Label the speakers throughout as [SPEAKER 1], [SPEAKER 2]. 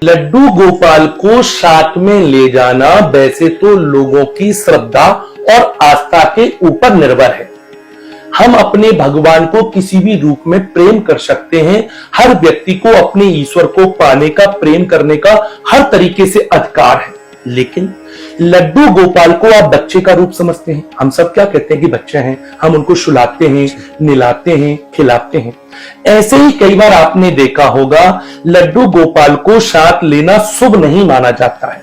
[SPEAKER 1] लड्डू गोपाल को साथ में ले जाना वैसे तो लोगों की श्रद्धा और आस्था के ऊपर निर्भर है। हम अपने भगवान को किसी भी रूप में प्रेम कर सकते हैं। हर व्यक्ति को अपने ईश्वर को पाने का, प्रेम करने का हर तरीके से अधिकार है। लेकिन लड्डू गोपाल को आप बच्चे का रूप समझते हैं। हम सब क्या कहते हैं कि बच्चे हैं, हम उनको सुलाते हैं, निलाते हैं, खिलाते हैं। ऐसे ही कई बार आपने देखा होगा लड्डू गोपाल को साथ लेना शुभ नहीं माना जाता है।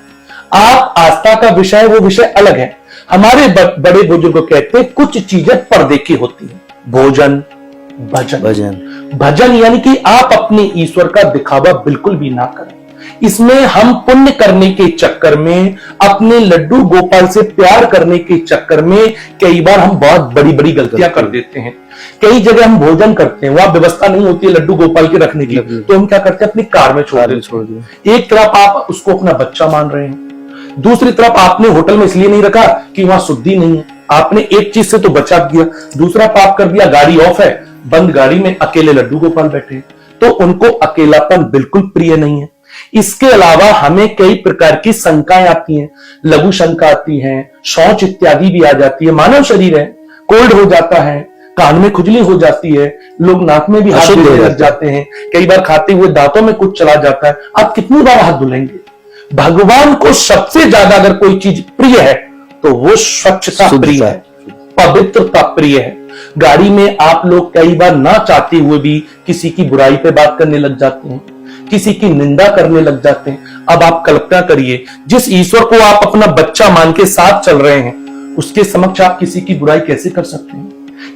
[SPEAKER 1] आप आस्था का विषय, वो विषय अलग है। हमारे बड़े बुजुर्ग कहते हैं कुछ चीजें पर्दे की होती हैं। भोजन, भजन। भजन यानी कि आप अपने ईश्वर का दिखावा बिल्कुल भी ना करें। इसमें हम पुण्य करने के चक्कर में, अपने लड्डू गोपाल से प्यार करने के चक्कर में कई बार हम बहुत बड़ी बड़ी गलतियां कर देते हैं। कई जगह हम भोजन करते हैं, वहां व्यवस्था नहीं होती है लड्डू गोपाल के रखने की, तो हम क्या करते हैं अपनी कार में छोड़ देते हैं। एक तरफ आप उसको अपना बच्चा मान रहे हैं, दूसरी तरफ आपने होटल में इसलिए नहीं रखा कि वहां शुद्धि नहीं है, आपने एक चीज से तो बचा दिया। दूसरा पाप कर दिया, गाड़ी ऑफ है, बंद गाड़ी में अकेले लड्डू गोपाल बैठे, तो उनको अकेलापन बिल्कुल प्रिय नहीं है। इसके अलावा हमें कई प्रकार की शंकाएं आती हैं, लघु शंका आती है, शौच इत्यादि भी आ जाती है। मानव शरीर है, कोल्ड हो जाता है, कान में खुजली हो जाती है, लोग नाक में भी हाथ धुलने लग जाते हैं, कई बार खाते हुए दांतों में कुछ चला जाता है। आप कितनी बार हाथ धुलेंगे? भगवान को सबसे ज्यादा अगर कोई चीज प्रिय है तो वो स्वच्छता प्रिय है, पवित्रता प्रिय है। गाड़ी में आप लोग कई बार ना चाहते हुए भी किसी की बुराई पे बात करने लग जाते हैं, किसी की निंदा करने लग जाते हैं। अब आप कल्पना करिए, जिस ईश्वर को आप अपना बच्चा मान के साथ चल रहे हैं, उसके समक्ष आप किसी की बुराई कैसे कर सकते हैं?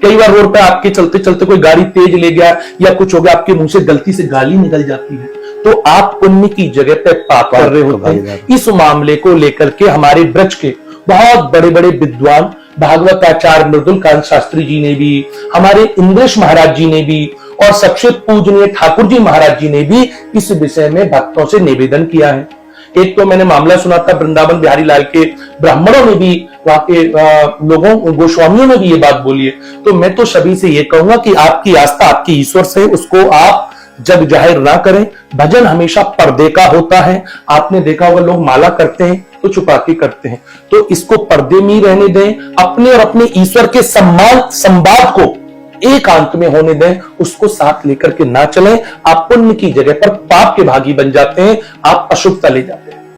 [SPEAKER 1] कई बार रोड पे आपके चलते चलते कोई गाड़ी तेज ले गया या कुछ हो गया, आपके मुंह से गलती से गाली निकल जाती है, तो आप पुण्य की जगह पे पाप कर रहे होते हैं। इस मामले को लेकर के हमारे ब्रज के बहुत बड़े बड़े विद्वान भागवत आचार्य मृदुलकांत शास्त्री जी ने भी, हमारे इंद्रेश महाराज जी ने भी, और सबसे पूजनीय ठाकुर जी महाराज जी ने भी इस विषय में भक्तों से निवेदन किया है। एक तो मैंने मामला सुना था वृंदावन बिहारी लाल के, ब्राह्मणों ने भी, वहां के लोगों, गोस्वामियों ने भी ये बात बोली है। तो मैं तो सभी से ये कहूंगा कि आपकी आस्था आपके ईश्वर से, उसको आप जग जाहिर ना करें। भजन हमेशा पर्दे का होता है। आपने देखा होगा लोग माला करते हैं तो छुपा के करते हैं, तो इसको पर्दे में ही रहने दें। अपने और अपने ईश्वर के सम्मान संवाद को एकांत में होने दें, उसको साथ लेकर के ना चलें। आप पुण्य की जगह पर पाप के भागी बन जाते हैं, आप अशुभता ले जाते हैं।